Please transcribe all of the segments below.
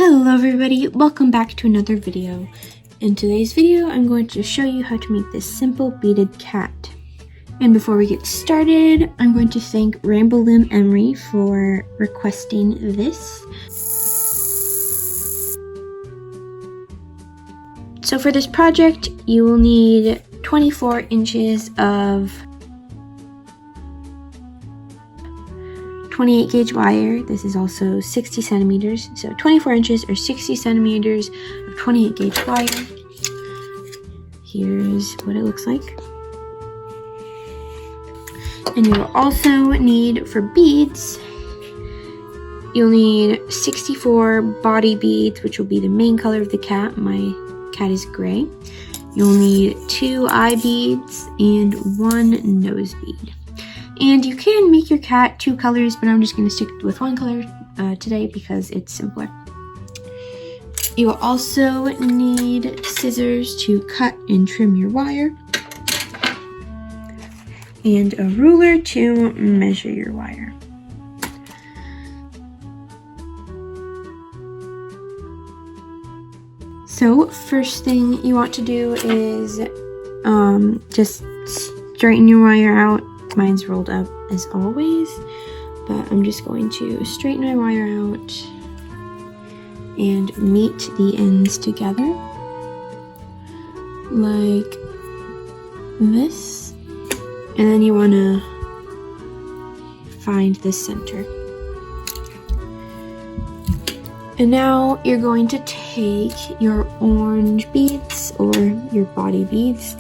Hello everybody, welcome back to another video. In today's video, I'm going to show you how to make this simple beaded cat. And before we get started, I'm going to thank Rainbow Loom Emery for requesting this. So for this project, you will need 24 inches of 28 gauge wire. This is also 60 centimeters, so 24 inches or 60 centimeters of 28 gauge wire. Here's what it looks like. And you will also need, for beads, you'll need 64 body beads, which will be the main color of the cat. My cat is gray. You'll need 2 eye beads and 1 nose bead. And you can make your cat 2 colors, but I'm just going to stick with 1 color today because it's simpler. You will also need scissors to cut and trim your wire, and a ruler to measure your wire. So first thing you want to do is just straighten your wire out. Mine's rolled up as always, but I'm just going to straighten my wire out and meet the ends together like this. And then you want to find the center. And now you're going to take your orange beads or your body beads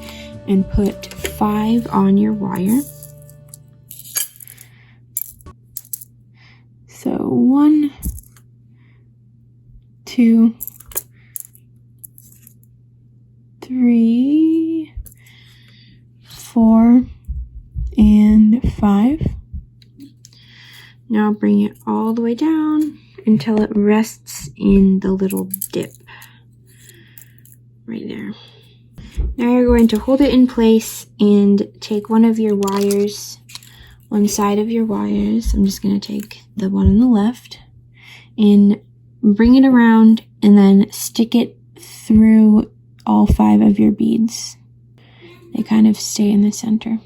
and put 5 on your wire. So 1, 2, 3, 4, and 5. Now bring it all the way down until it rests in the little dip right there. Now you're going to hold it in place and take one of your wires, one side of your wires. I'm just going to take the one on the left and bring it around and then stick it through all 5 of your beads. They kind of stay in the center.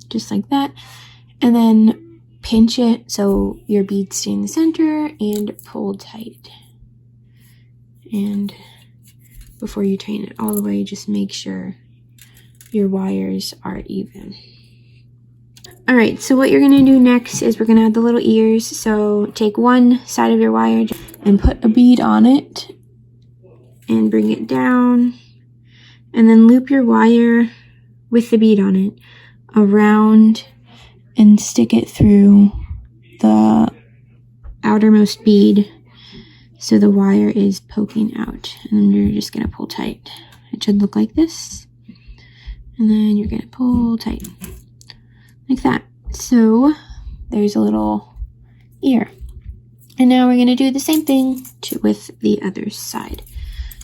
Just like that. And then pinch it so your beads stay in the center and pull tight. And before you tighten it all the way, just make sure your wires are even. Alright, so what you're going to do next is we're going to add the little ears. So take one side of your wire and put a bead on it and bring it down. And then loop your wire with the bead on it around and stick it through the outermost bead so the wire is poking out. And then you're just going to pull tight. It should look like this. And then you're going to pull tight like that. So there's a little ear. And now we're going to do the same thing with the other side.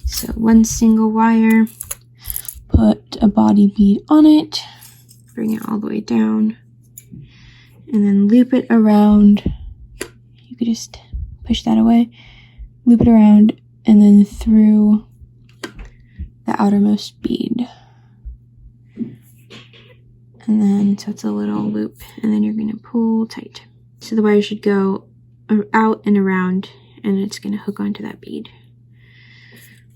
So one single wire, put a body bead on it, bring it all the way down, and then loop it around. You could just push that away, loop it around, and then through the outermost bead. And then, so it's a little loop, and then you're going to pull tight. So the wire should go out and around, and it's going to hook onto that bead.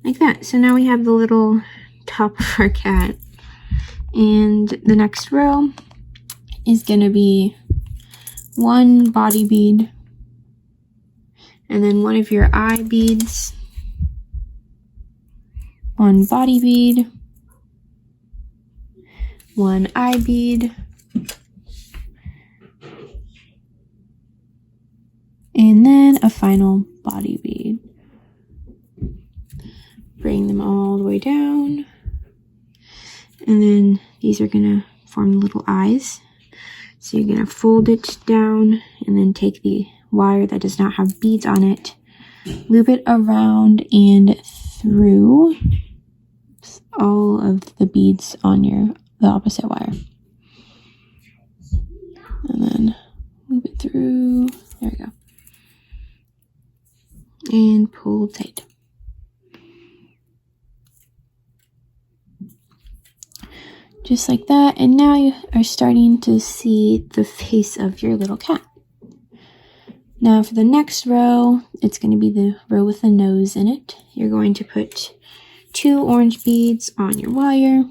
Like that. So now we have the little top of our cat. And the next row is going to be 1 body bead, and then 1 of your eye beads, 1 body bead, 1 eye bead, and then a final body bead. Bring them all the way down. And then these are going to form little eyes. So you're going to fold it down and then take the wire that does not have beads on it, loop it around and through. Oops. all of the beads on the opposite wire. And then move it through. There we go. And pull tight. Just like that. And now you are starting to see the face of your little cat. Now for the next row, it's going to be the row with the nose in it. You're going to put 2 orange beads on your wire.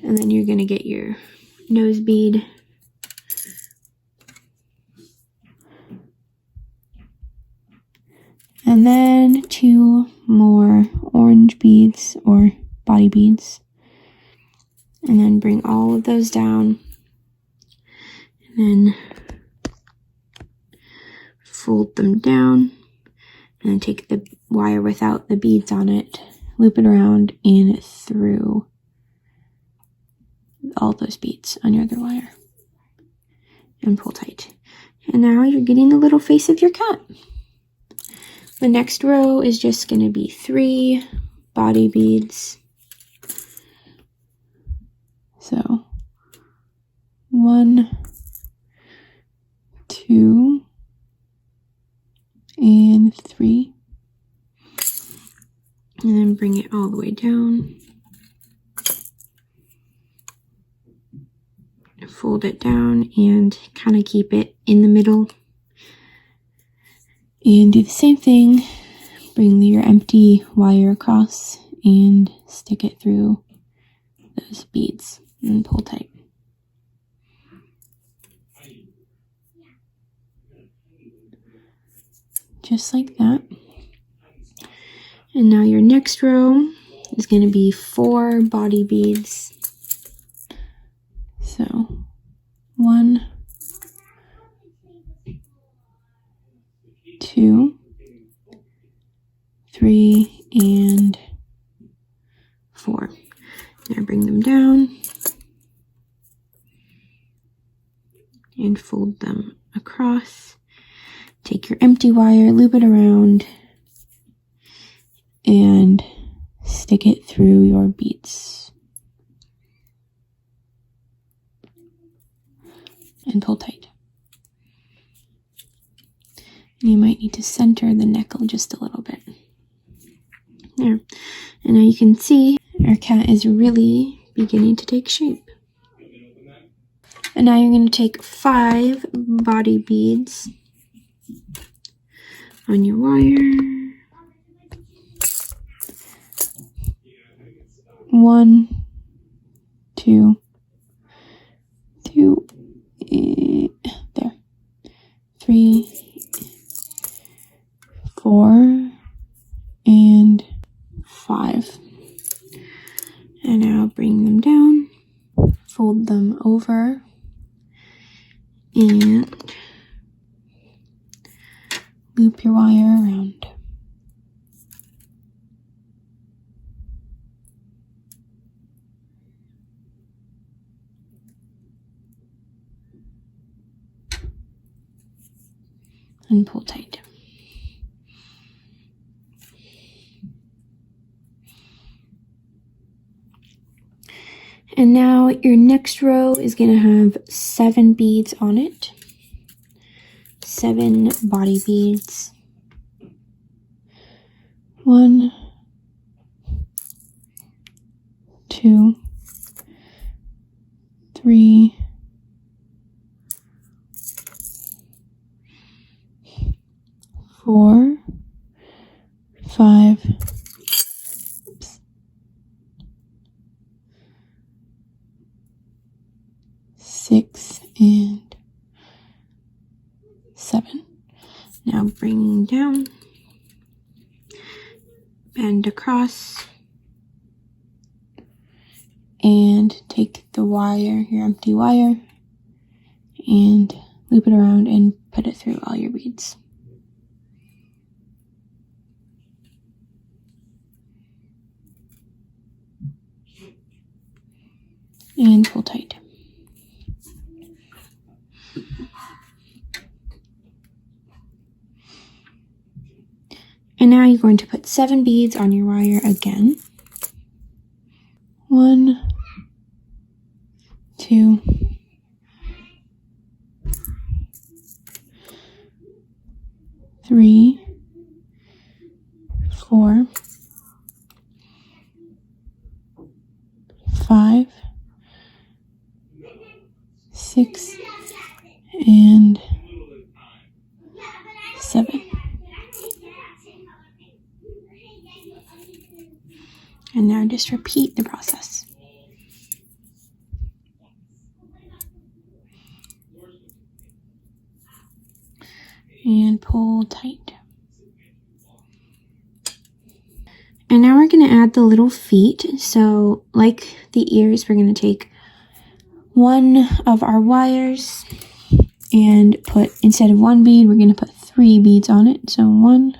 And then you're going to get your nose bead. And then 2 more orange beads or body beads. And then bring all of those down. And then fold them down. And then take the wire without the beads on it, loop it around and through all those beads on your other wire. And pull tight. And now you're getting the little face of your cat. The next row is just going to be 3 body beads. So 1, 2, and 3. And then bring it all the way down. Fold it down and kind of keep it in the middle. And do the same thing. Bring your empty wire across and stick it through those beads and pull tight. Just like that. And now your next row is going to be 4 body beads. So 1, 2, 3, and 4. Now bring them down and fold them across. Take your empty wire, loop it around, and stick it through your beads. And pull tight. And you might need to center the neck just a little bit. There. And now you can see our cat is really beginning to take shape. And now you're going to take 5 body beads on your wire. 1, 2, 2, there. 3, 4, and 5. And now bring them down, fold them over, and loop your wire around. And pull tight. And now your next row is going to have 7 beads on it. 7 body beads. 1, 2, 3, 4, 5, 6, and 7. Now bring down, bend across, and take the wire, your empty wire, and loop it around and put it through all your beads. And pull tight. And now you're going to put 7 beads on your wire again. 1, 2, 3, 4, 5, 6, and 7. And now just repeat the process. And pull tight. And now we're going to add the little feet. So like the ears, we're going to take one of our wires and put, instead of 1 bead, we're going to put 3 beads on it. So 1,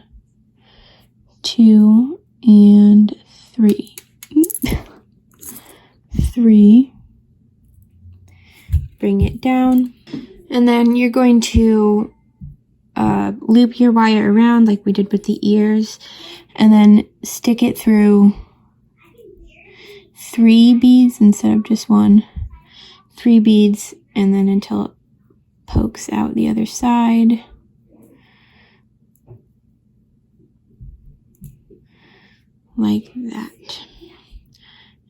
2, and 3. 3. Bring it down. And then you're going to loop your wire around like we did with the ears, and then stick it through 3 beads instead of just 1. 3 beads, and then until it pokes out the other side. Like that.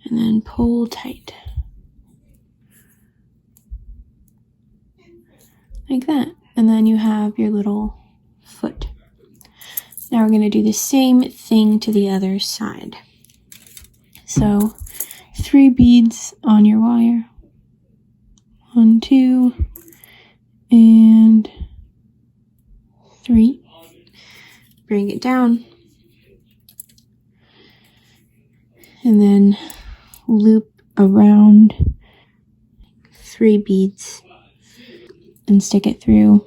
And then pull tight. Like that. And then you have your little foot. Now we're going to do the same thing to the other side. So 3 beads on your wire. 1, 2, and 3. Bring it down. And then loop around 3 beads and stick it through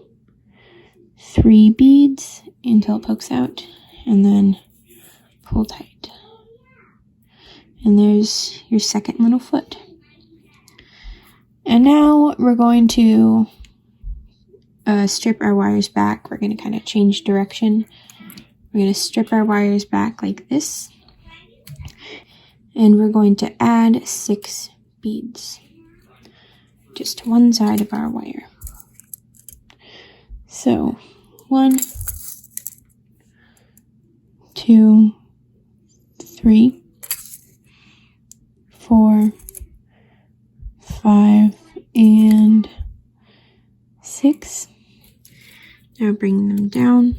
3 beads until it pokes out, and then pull tight. And there's your second little foot. And now we're going to strip our wires back. We're going to kind of change direction. We're going to strip our wires back like this. And we're going to add 6 beads. Just to one side of our wire. So 1, 2, 3, 4, 5, and 6. Now bring them down.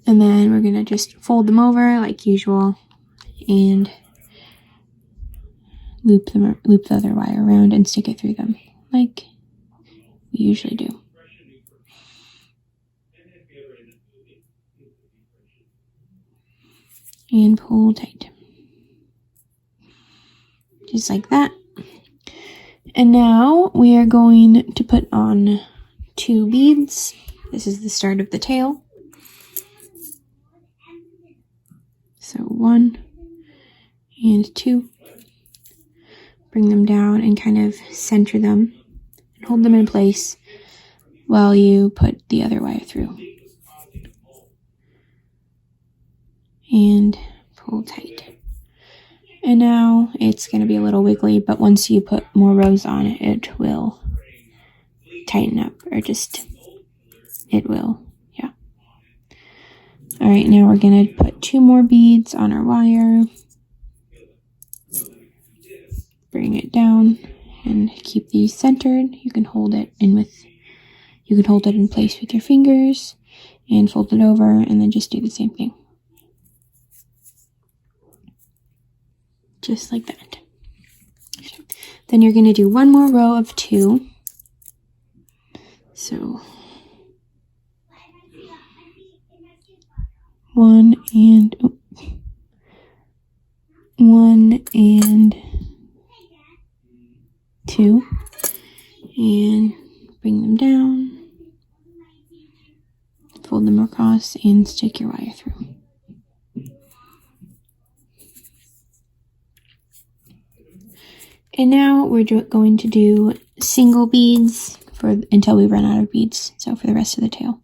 And then we're going to just fold them over like usual and loop the other wire around and stick it through them like we usually do. And pull tight. Just like that. And now we are going to put on 2 beads. This is the start of the tail. So 1 and 2. Bring them down and kind of center them and hold them in place while you put the other wire through. And pull tight. And now it's going to be a little wiggly, but once you put more rows on it, it will tighten up, or just, it will, yeah. Alright, now we're going to put 2 more beads on our wire. Bring it down and keep these centered. You can hold it in place with your fingers and fold it over, and then just do the same thing. Just like that. Then you're going to do 1 more row of 2. So 1 and 2, and bring them down, fold them across, and stick your wire through. And now we're going to do single beads until we run out of beads, so for the rest of the tail.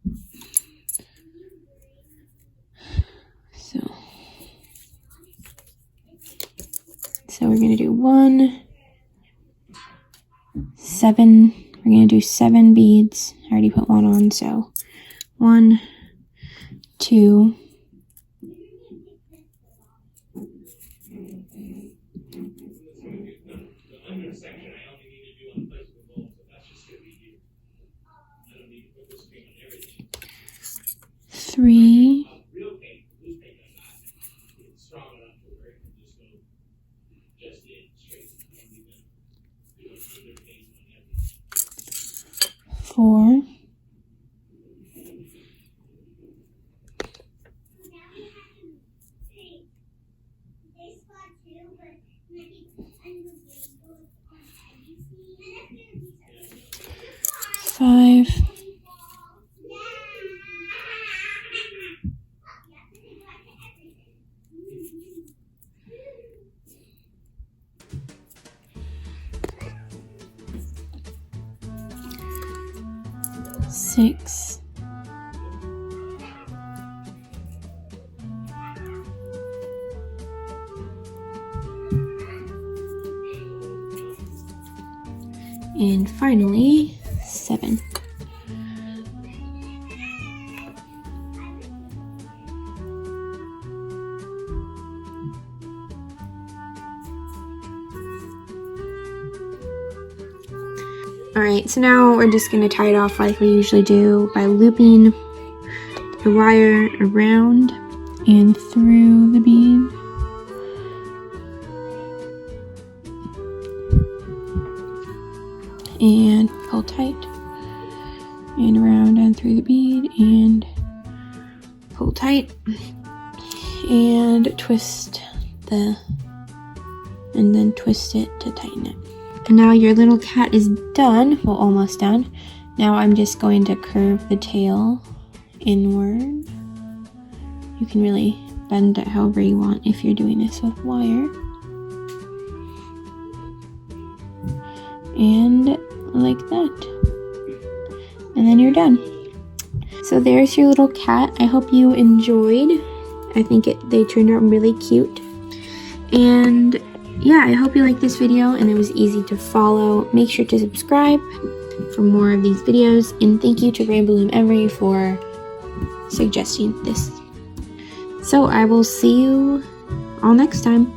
So we're going to do 1, 7. We're going to do 7 beads. I already put 1 on, so 1, 2, 3, 4, 5, 6, 'and finally 7. Alright, so now we're just going to tie it off like we usually do by looping the wire around and through the bead. And pull tight, and around and through the bead, and pull tight, and twist and then twist it to tighten it. And now your little cat is done, well, almost done. Now I'm just going to curve the tail inward. You can really bend it however you want if you're doing this with wire. And like that. And then you're done. So there's your little cat. I hope you enjoyed. I think they turned out really cute. And yeah, I hope you liked this video and it was easy to follow. Make sure to subscribe for more of these videos. And thank you to Rainbow Loom Emery for suggesting this. So I will see you all next time.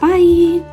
Bye!